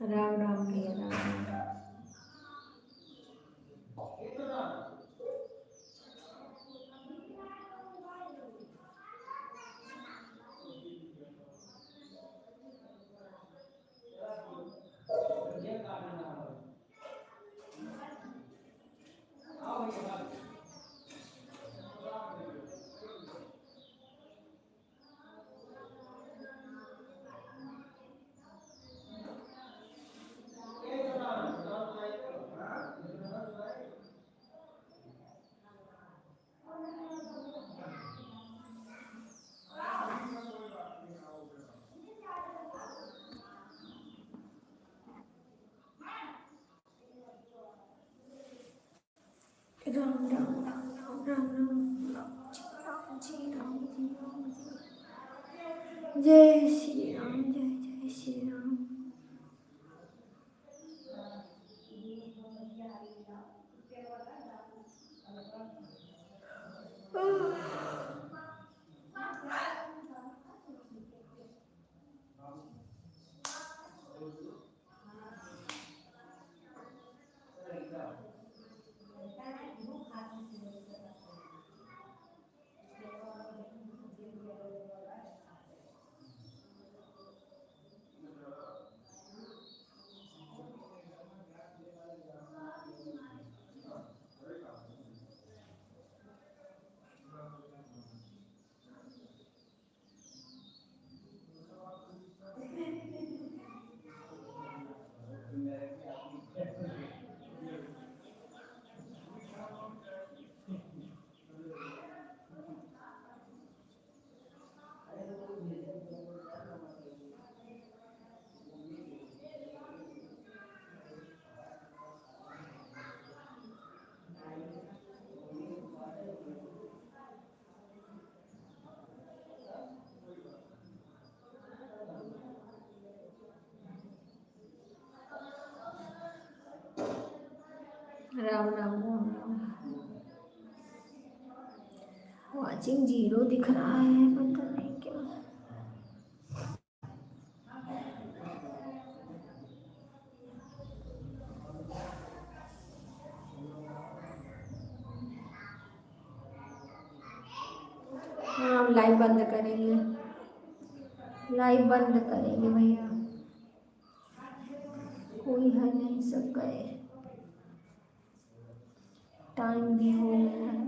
राम राम भैया, राम राम। राम राम राम राम राम राम जी, राम जी, राम जी, राम जी। जय श्री राम, जय जय श्री राम। राम राम राम राम। वाचिंग 0 दिख रहा है, पता नहीं क्यों। हम लाइव बंद करेंगे, लाइव बंद करेंगे भैया, कोई है नहीं, सब गए, टाइम भी हो गया है।